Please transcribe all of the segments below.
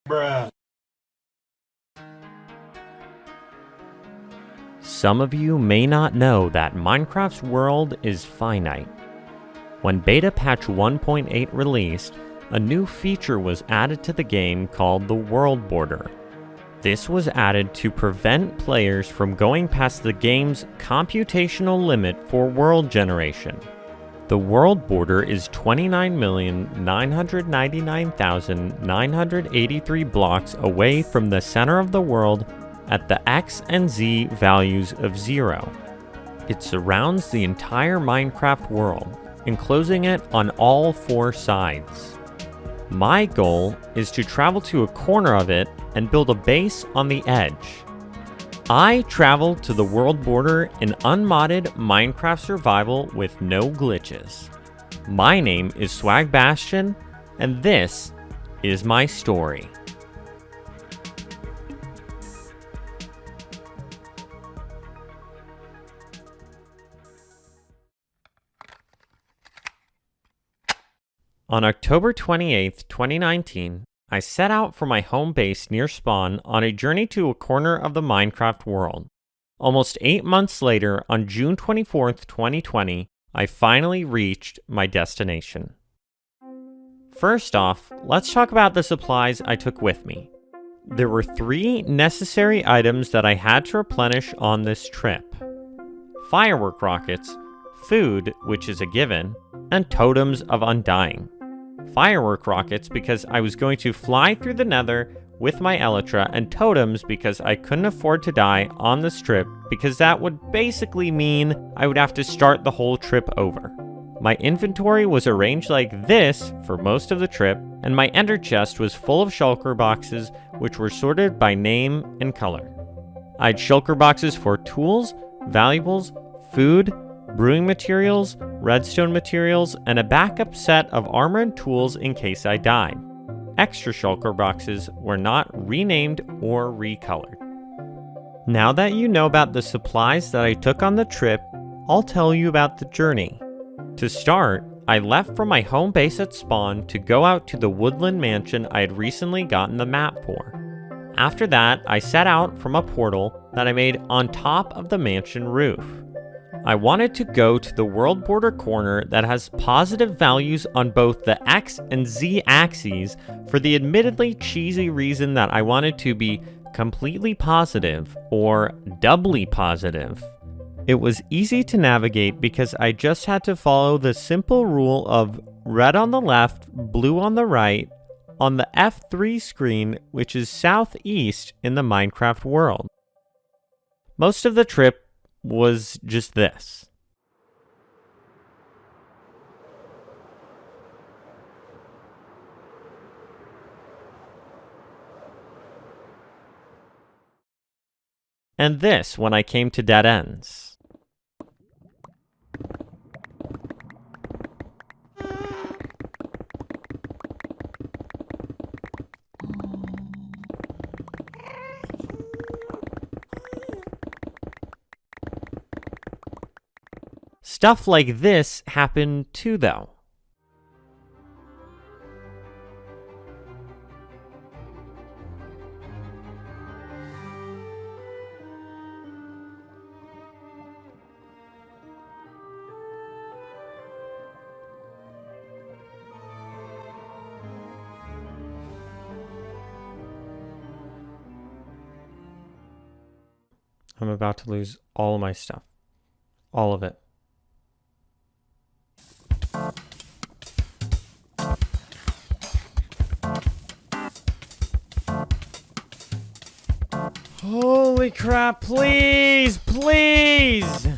Bruh. Some of you may not know that Minecraft's world is finite. When Beta Patch 1.8 released, a new feature was added to the game called the World Border. This was added to prevent players from going past the game's computational limit for world generation. The world border is 29,999,983 blocks away from the center of the world at the X and Z values of 0. It surrounds the entire Minecraft world, enclosing it on all 4 sides. My goal is to travel to a corner of it and build a base on the edge. I traveled to the world border in unmodded Minecraft survival with no glitches. My name is Swag Bastion, and this is my story. On October 28, 2019, I set out from my home base near spawn on a journey to a corner of the Minecraft world. Almost 8 months later, on June 24, 2020, I finally reached my destination. First off, let's talk about the supplies I took with me. There were 3 necessary items that I had to replenish on this trip: firework rockets, food, which is a given, and totems of undying. Firework rockets because I was going to fly through the nether with my elytra, and totems because I couldn't afford to die on this trip because that would basically mean I would have to start the whole trip over. My inventory was arranged like this for most of the trip, and my ender chest was full of shulker boxes which were sorted by name and color. I had shulker boxes for tools, valuables, food, brewing materials, redstone materials, and a backup set of armor and tools in case I died. Extra shulker boxes were not renamed or recolored. Now that you know about the supplies that I took on the trip, I'll tell you about the journey. To start, I left from my home base at spawn to go out to the woodland mansion I had recently gotten the map for. After that, I set out from a portal that I made on top of the mansion roof. I wanted to go to the world border corner that has positive values on both the X and Z axes for the admittedly cheesy reason that I wanted to be completely positive or doubly positive. It was easy to navigate because I just had to follow the simple rule of red on the left, blue on the right, on the F3 screen, which is southeast in the Minecraft world. Most of the trip was just this. And this when I came to dead ends. Stuff like this happened too, though. I'm about to lose all of my stuff. All of it. Holy crap, please, please!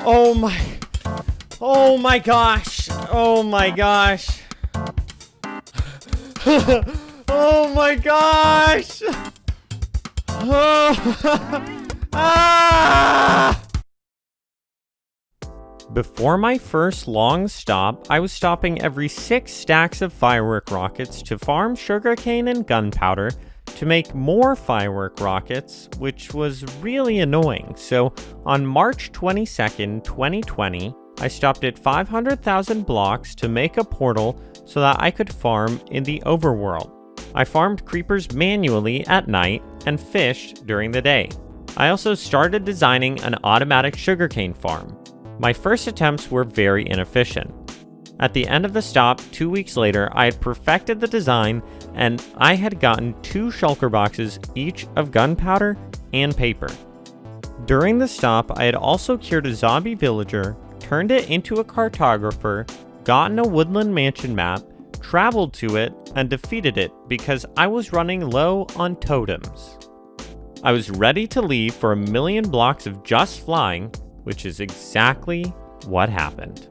Oh my gosh, oh my gosh. Oh my gosh! Ah! Before my first long stop, I was stopping every 6 stacks of firework rockets to farm sugarcane and gunpowder to make more firework rockets, which was really annoying. So on March 22nd, 2020, I stopped at 500,000 blocks to make a portal so that I could farm in the overworld. I farmed creepers manually at night and fished during the day. I also started designing an automatic sugarcane farm. My first attempts were very inefficient. At the end of the stop, 2 weeks later, I had perfected the design and I had gotten 2 shulker boxes, each of gunpowder and paper. During the stop, I had also cured a zombie villager, turned it into a cartographer, gotten a woodland mansion map, traveled to it, and defeated it because I was running low on totems. I was ready to leave for 1,000,000 blocks of just flying, which is exactly what happened.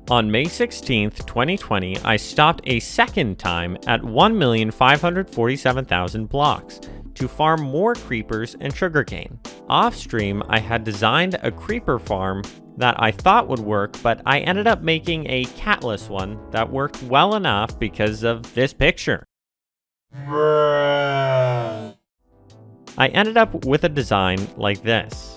On May 16th, 2020, I stopped a second time at 1,547,000 blocks to farm more creepers and sugarcane. Off-stream, I had designed a creeper farm that I thought would work, but I ended up making a catless one that worked well enough because of this picture. I ended up with a design like this.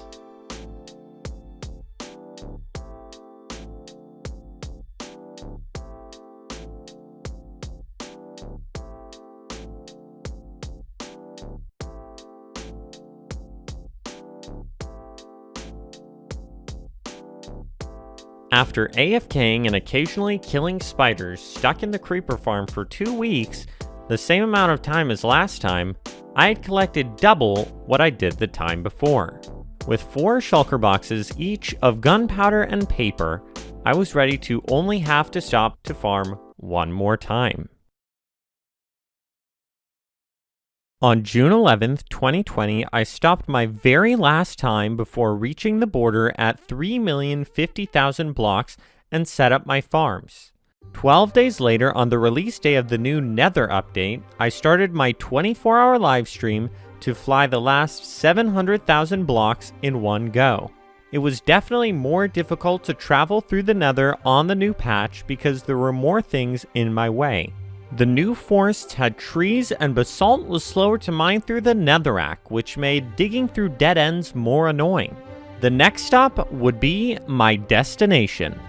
After AFKing and occasionally killing spiders stuck in the creeper farm for 2 weeks, the same amount of time as last time, I had collected double what I did the time before. With 4 shulker boxes each of gunpowder and paper, I was ready to only have to stop to farm one more time. On June 11th, 2020, I stopped my very last time before reaching the border at 3,050,000 blocks and set up my farms. 12 days later, on the release day of the new Nether update, I started my 24-hour live stream to fly the last 700,000 blocks in one go. It was definitely more difficult to travel through the Nether on the new patch because there were more things in my way. The new forests had trees and basalt was slower to mine through the netherrack, which made digging through dead ends more annoying. The next stop would be my destination.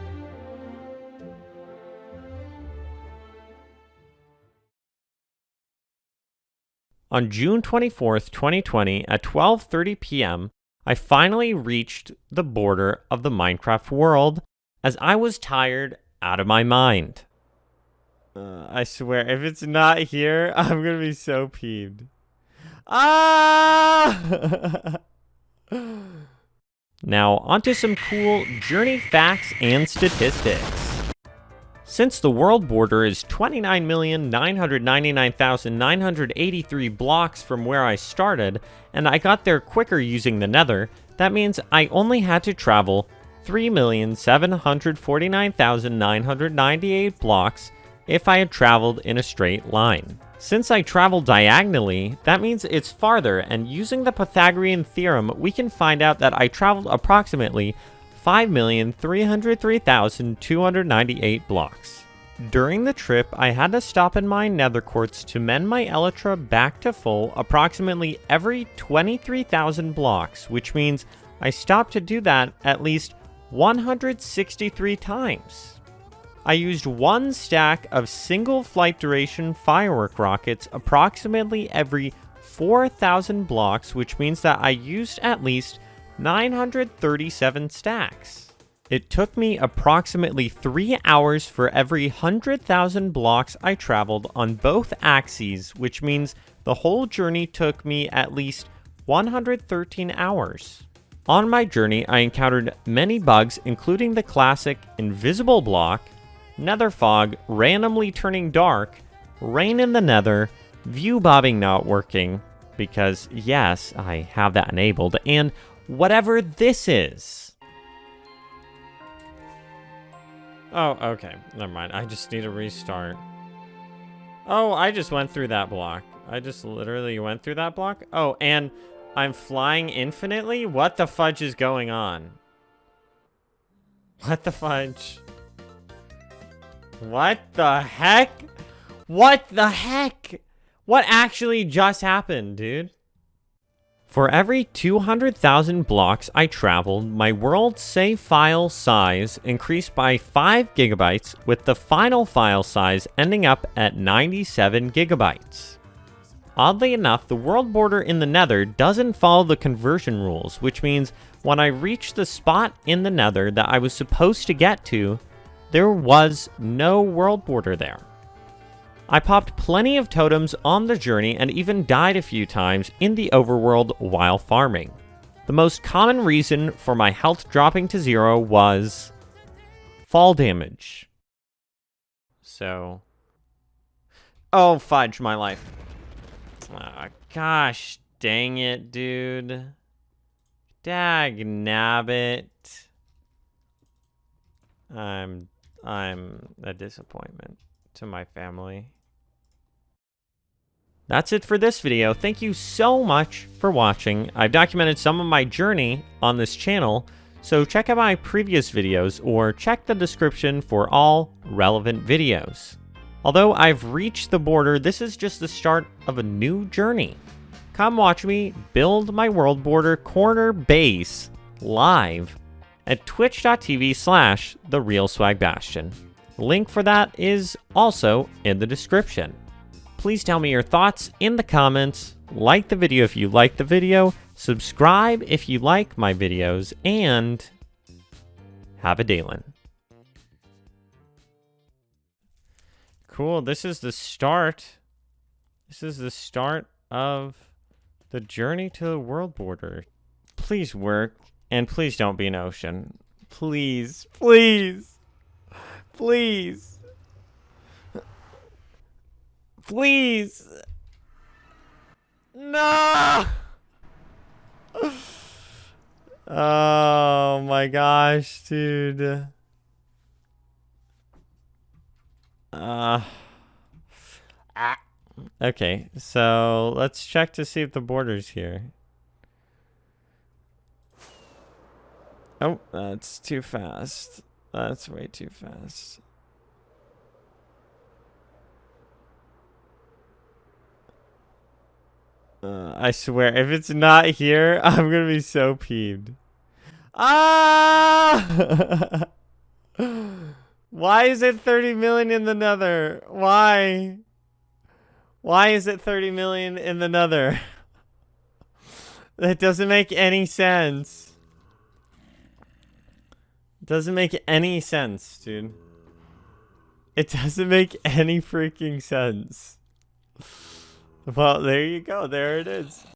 On June 24th, 2020, at 12:30 p.m., I finally reached the border of the Minecraft world as I was tired out of my mind. I swear, if it's not here, I'm gonna be so peeved. Ah! Now, onto some cool journey facts and statistics. Since the world border is 29,999,983 blocks from where I started, and I got there quicker using the Nether, that means I only had to travel 3,749,998 blocks if I had traveled in a straight line. Since I traveled diagonally, that means it's farther, and using the Pythagorean theorem, we can find out that I traveled approximately 5,303,298 blocks. During the trip, I had to stop and mine nether quartz to mend my elytra back to full approximately every 23,000 blocks, which means I stopped to do that at least 163 times. I used 1 stack of single flight duration firework rockets approximately every 4,000 blocks, which means that I used at least 937 stacks. It took me approximately 3 hours for every 100,000 blocks I traveled on both axes, which means the whole journey took me at least 113 hours. On my journey, I encountered many bugs, including the classic invisible block, nether fog randomly turning dark, rain in the nether, view bobbing not working, because yes, I have that enabled, and whatever this is. Oh, okay, never mind. I just need to restart. Oh, I just went through that block. I just literally went through that block. Oh, and I'm flying infinitely? What the fudge is going on? What the fudge? What the heck? What the heck? What actually just happened, dude? For every 200,000 blocks I traveled, my world save file size increased by 5 gigabytes, with the final file size ending up at 97 gigabytes. Oddly enough, the world border in the Nether doesn't follow the conversion rules, which means when I reached the spot in the Nether that I was supposed to get to, there was no world border there. I popped plenty of totems on the journey and even died a few times in the overworld while farming. The most common reason for my health dropping to 0 was fall damage. So, oh fudge my life. Gosh dang it, dude. Dag nabbit. I'm a disappointment to my family. That's it for this video. Thank you so much for watching. I've documented some of my journey on this channel, so check out my previous videos or check the description for all relevant videos. Although I've reached the border, this is just the start of a new journey. Come watch me build my world border corner base live at twitch.tv/TheRealSwagBastion. Link for that is also in the description. Please tell me your thoughts in the comments, like the video if you like the video, subscribe if you like my videos, and have a Daylin. Cool, this is the start. This is the start of the journey to the world border. Please work, and please don't be an ocean. Please, please, please. Please. No. Oh my gosh, dude. Okay, so let's check to see if the border's here. Oh, that's too fast. That's way too fast. I swear, if it's not here, I'm gonna be so peeved. Ah! Why is it 30 million in the Nether? Why? Why is it 30 million in the Nether? That doesn't make any sense. It doesn't make any sense, dude. It doesn't make any freaking sense. Well, there you go. There it is.